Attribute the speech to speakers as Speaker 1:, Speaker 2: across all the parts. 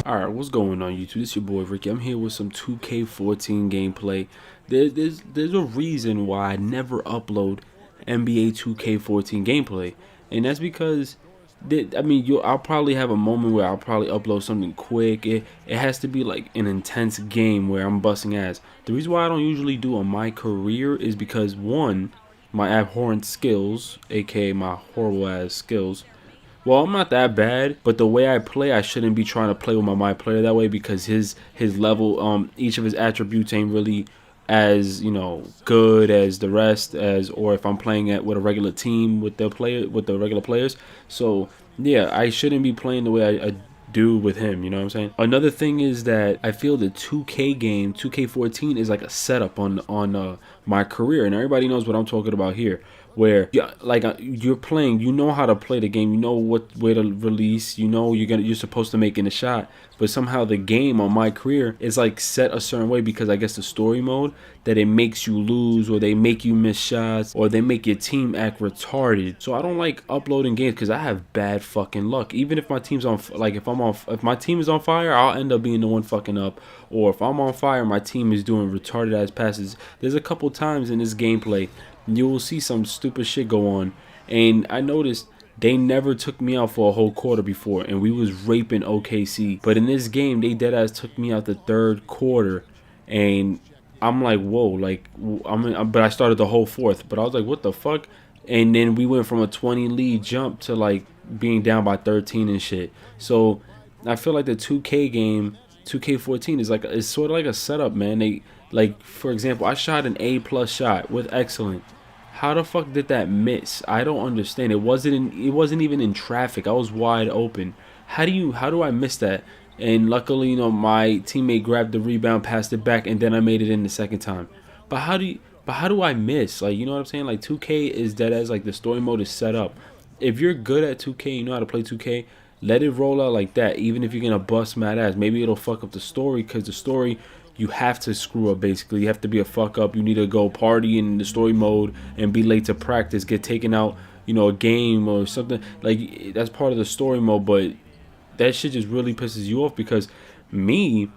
Speaker 1: Alright, what's going on YouTube? This your boy Ricky. I'm here with some 2K14 gameplay. There's a reason why I never upload NBA 2K14 gameplay. And that's because I'll probably have a moment where I'll probably upload something quick. It has to be like an intense game where I'm busting ass. The reason why I don't usually do on my career is because one, my abhorrent skills, aka my horrible ass skills. Well, I'm not that bad, but the way I play, I shouldn't be trying to play with my player that way because his level, each of his attributes ain't really as good as the rest, or if I'm playing it with a regular team with the regular players. So yeah, I shouldn't be playing the way I do with him, you know what I'm saying? Another thing is that I feel the 2K game, 2K14, is like a setup on my career, and everybody knows what I'm talking about here. Where you're playing, you know how to play the game, you know what way to release, you know you're supposed to make in a shot, but somehow the game on my career is like set a certain way because I guess the story mode that it makes you lose, or they make you miss shots, or they make your team act retarded. So I don't like uploading games because I have bad fucking luck. Even if my team's on, like if my team is on fire, I'll end up being the one fucking up, or if I'm on fire, my team is doing retarded ass passes. There's a couple times in this gameplay you will see some stupid shit go on, and I noticed they never took me out for a whole quarter before, and we was raping OKC. But in this game, they deadass took me out the third quarter, and I'm like, whoa, like but I started the whole fourth, but I was like, what the fuck? And then we went from a 20 lead jump to like being down by 13 and shit. So I feel like the 2K game, 2K14, is like, it's sort of like a setup, man. They, like, for example, I shot an A+ shot with excellent. How the fuck did that miss? I don't understand. It wasn't even in traffic. I was wide open. How do I miss that? And luckily, my teammate grabbed the rebound, passed it back, and then I made it in the second time. But how do I miss? Like, you know what I'm saying? Like, 2K is dead as, like, the story mode is set up. If you're good at 2K, you know how to play 2K, let it roll out like that. Even if you're gonna bust mad ass, maybe it'll fuck up the story, because the story, you have to screw up. Basically, you have to be a fuck up. You need to go party in the story mode and be late to practice, get taken out, a game or something. Like, that's part of the story mode. But that shit just really pisses you off, because me,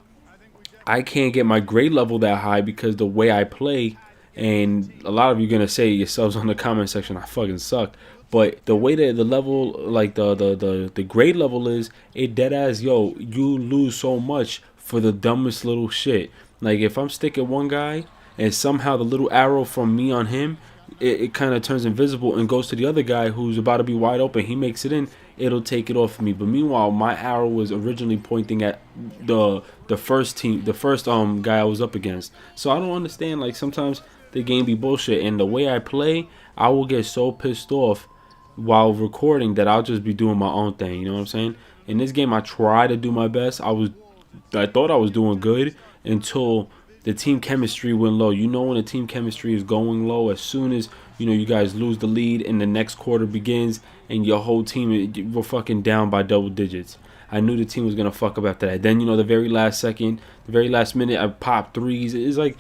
Speaker 1: I can't get my grade level that high because the way I play. And a lot of you gonna say yourselves on the comment section, I fucking suck. But the way that the level, like the grade level is, it dead ass, yo, you lose so much for the dumbest little shit. Like, if I'm sticking one guy and somehow the little arrow from me on him, it kind of turns invisible and goes to the other guy who's about to be wide open, he makes it in, it'll take it off of me. But meanwhile, my arrow was originally pointing at the first team, the first guy I was up against. So I don't understand. Like, sometimes the game be bullshit, and the way I play, I will get so pissed off while recording that I'll just be doing my own thing. You know what I'm saying? In this game, I try to do my best. I thought I was doing good until the team chemistry went low. You know when the team chemistry is going low, as soon as you guys lose the lead and the next quarter begins and your whole team were fucking down by double digits. I knew the team was gonna fuck up after that. Then the very last second, the very last minute, I popped threes. It's like,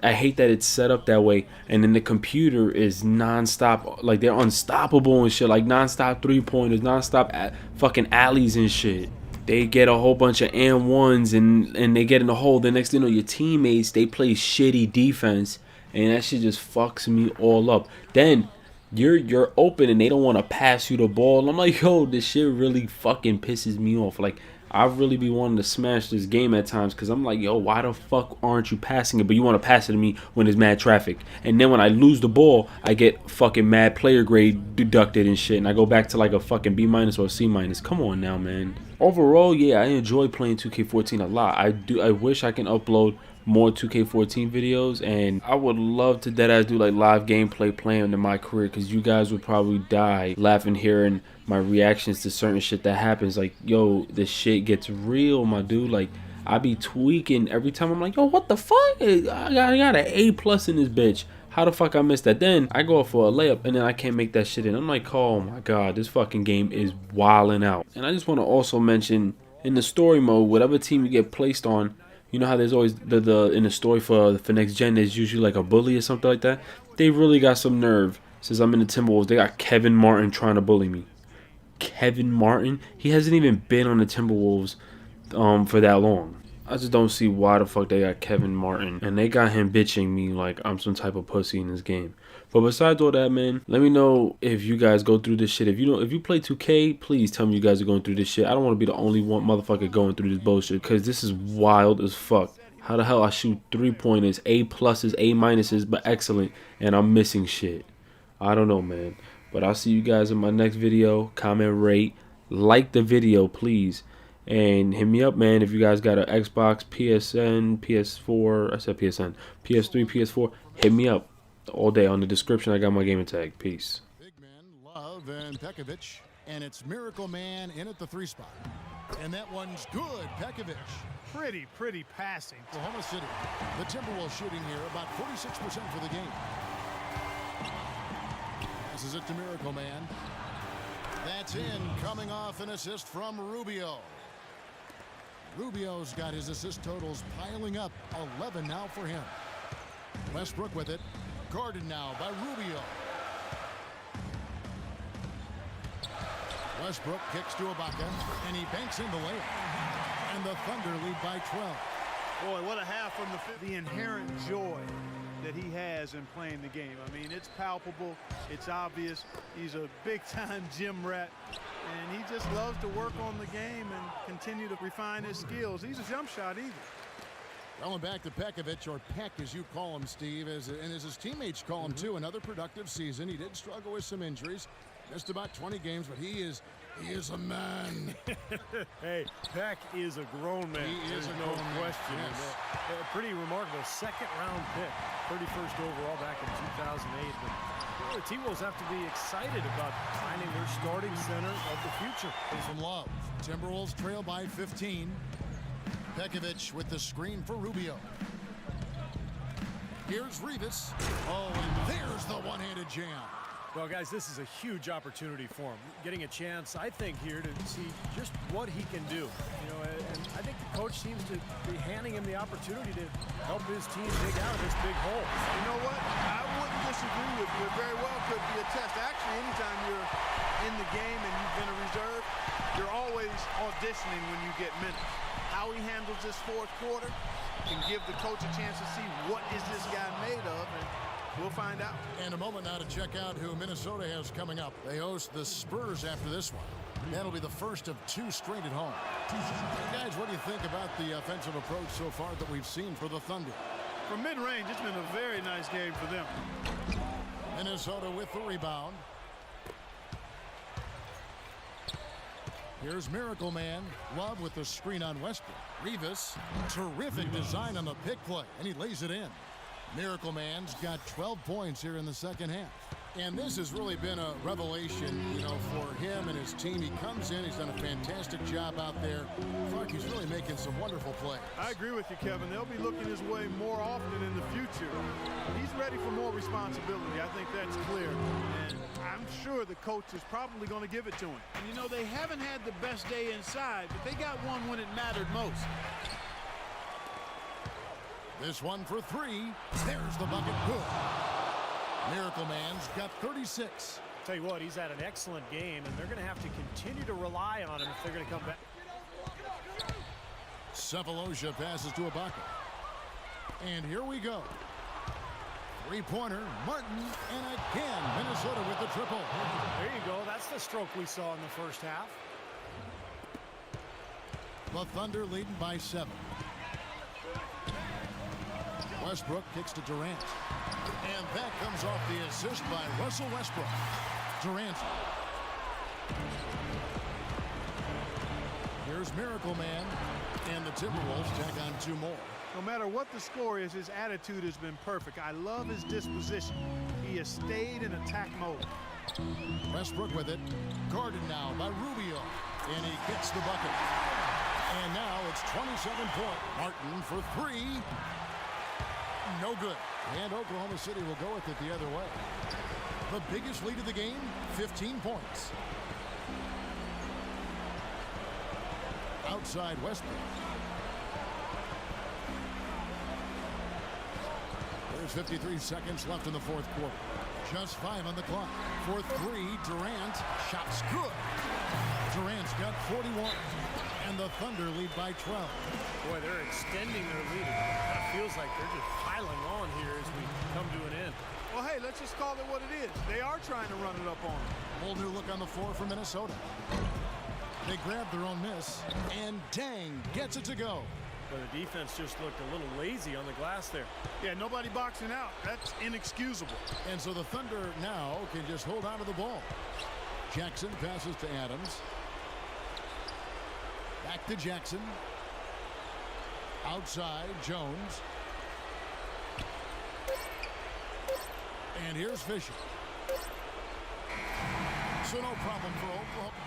Speaker 1: I hate that it's set up that way. And then the computer is non-stop, like they're unstoppable and shit, like non-stop 3-pointers, non-stop fucking alleys and shit. They get a whole bunch of and-ones and they get in the hole. The next thing you know, your teammates, they play shitty defense, and that shit just fucks me all up. Then you're open and they don't want to pass you the ball. I'm like, yo, this shit really fucking pisses me off. Like, I really be wanting to smash this game at times, because I'm like, yo, why the fuck aren't you passing it? But you want to pass it to me when there's mad traffic. And then when I lose the ball, I get fucking mad player grade deducted and shit, and I go back to like a fucking B- or a C-. Come on now, man. Overall, yeah, I enjoy playing 2K14 a lot. I wish I can upload more 2K14 videos, and I would love to deadass do like live gameplay playing in my career, because you guys would probably die laughing hearing my reactions to certain shit that happens. Like, yo, this shit gets real, my dude. Like, I be tweaking every time. I'm like, yo, what the fuck? I got an A+ in this bitch. How the fuck I missed that? Then I go for a layup and then I can't make that shit in. I'm like, oh my god, this fucking game is wilding out. And I just want to also mention, in the story mode, whatever team you get placed on, you know how there's always the in the story for next gen, there's usually like a bully or something like that. They really got some nerve. Since I'm in the Timberwolves, they got Kevin Martin trying to bully me. Kevin Martin, he hasn't even been on the Timberwolves for that long. I just don't see why the fuck they got Kevin Martin and they got him bitching me like I'm some type of pussy in this game. But besides all that, man, let me know if you guys go through this shit. If you play 2K, please tell me you guys are going through this shit. I don't want to be the only one motherfucker going through this bullshit because this is wild as fuck. How the hell I shoot 3-pointers, A pluses, A minuses, but excellent, and I'm missing shit. I don't know, man. But I'll see you guys in my next video. Comment, rate, like the video, please. And hit me up, man, if you guys got an Xbox, PSN, PS4, I said PSN, PS3, PS4, hit me up all day. On the description, I got my gaming tag. Peace.
Speaker 2: Big men, Love and Pekovic, and it's Miracle Man in at the 3 spot. And that one's good, Pekovic.
Speaker 3: Pretty passing.
Speaker 2: Oklahoma City, the Timberwolves shooting here about 46% for the game. Passes it to Miracle Man. That's in, coming off an assist from Rubio. Rubio's got his assist totals piling up, 11 now for him. Westbrook with it, guarded now by Rubio. Westbrook kicks to Ibaka, and he banks in the layup. And the Thunder lead by 12.
Speaker 3: Boy, what a half from the inherent joy that he has in playing the game. I mean, it's palpable, it's obvious. He's a big-time gym rat, and he just loves to work on the game and continue to refine his skills. He's a jump shot either.
Speaker 2: Going back to Pekovic, or Peck as you call him, Steve, and as his teammates call him too. Another productive season. He did struggle with some injuries, missed about 20 games, but he is a man.
Speaker 4: Hey, Peck is a grown man.
Speaker 2: He is
Speaker 4: no question.
Speaker 2: Yes.
Speaker 4: A pretty remarkable second-round pick, 31st overall back in 2008. But the T-Wolves have to be excited about finding their starting center of the future.
Speaker 2: From Love, Timberwolves trail by 15. Pekovic with the screen for Rubio. Here's Rivas. Oh, and there's the one-handed jam.
Speaker 4: Well, guys, this is a huge opportunity for him. Getting a chance, I think, here to see just what he can do. You know, and I think the coach seems to be handing him the opportunity to help his team dig out of this big hole.
Speaker 3: You know what? I wouldn't disagree with you. It very well could be a test. Actually, anytime you're in the game and you've been a reserve, you're always auditioning when you get minutes. How he handles this fourth quarter can give the coach a chance to see what is this guy made of, and we'll find out.
Speaker 2: And a moment now to check out who Minnesota has coming up. They host the Spurs after this one. That'll be the first of 2 straight at home. Guys, what do you think about the offensive approach so far that we've seen for the Thunder?
Speaker 3: From mid-range, it's been a very nice game for them.
Speaker 2: Minnesota with the rebound. Here's Miracle Man. Love with the screen on Westbrook. Rivas, terrific design on the pick play, and he lays it in. Miracle Man's got 12 points here in the second half. And this has really been a revelation, you know, for him and his team. He comes in, he's done a fantastic job out there. Clark, he's really making some wonderful plays.
Speaker 3: I agree with you, Kevin. They'll be looking his way more often in the future. He's ready for more responsibility. I think that's clear. And I'm sure the coach is probably going to give it to him. And, you know, they haven't had the best day inside, but they got one when it mattered most.
Speaker 2: This one for 3. There's the bucket. Good. Miracle Man's got 36.
Speaker 4: Tell you what, he's had an excellent game, and they're going to have to continue to rely on him if they're going to come back.
Speaker 2: Cephalosha passes to Ibaka. And here we go. 3-pointer, Martin, and again, Minnesota with the triple.
Speaker 4: There you go. That's the stroke we saw in the first half.
Speaker 2: The Thunder leading by 7. Westbrook kicks to Durant. And that comes off the assist by Russell Westbrook. Durant. Here's Miracle Man. And the Timberwolves tack on 2 more.
Speaker 3: No matter what the score is, his attitude has been perfect. I love his disposition. He has stayed in attack mode.
Speaker 2: Westbrook with it. Guarded now by Rubio. And he gets the bucket. And now it's 27-point. Martin for 3. No good. And Oklahoma City will go with it the other way. The biggest lead of the game, 15 points. Outside Westbrook. There's 53 seconds left in the fourth quarter. Just 5 on the clock. For 3, Durant. Shot's good. Durant's got 41. And the Thunder lead by 12.
Speaker 4: Boy, they're extending their lead. It kind of feels like they're just piling on here as we come to an end.
Speaker 3: Well, hey, let's just call it what it is. They are trying to run it up on them.
Speaker 2: Whole new look on the floor for Minnesota. They grab their own miss, and Dang gets it to go.
Speaker 4: But the defense just looked a little lazy on the glass there.
Speaker 3: Yeah, nobody boxing out. That's inexcusable.
Speaker 2: And so the Thunder now can just hold on to the ball. Jackson passes to Adams. Back to Jackson. Outside, Jones. And here's Fisher. So no problem for Oklahoma.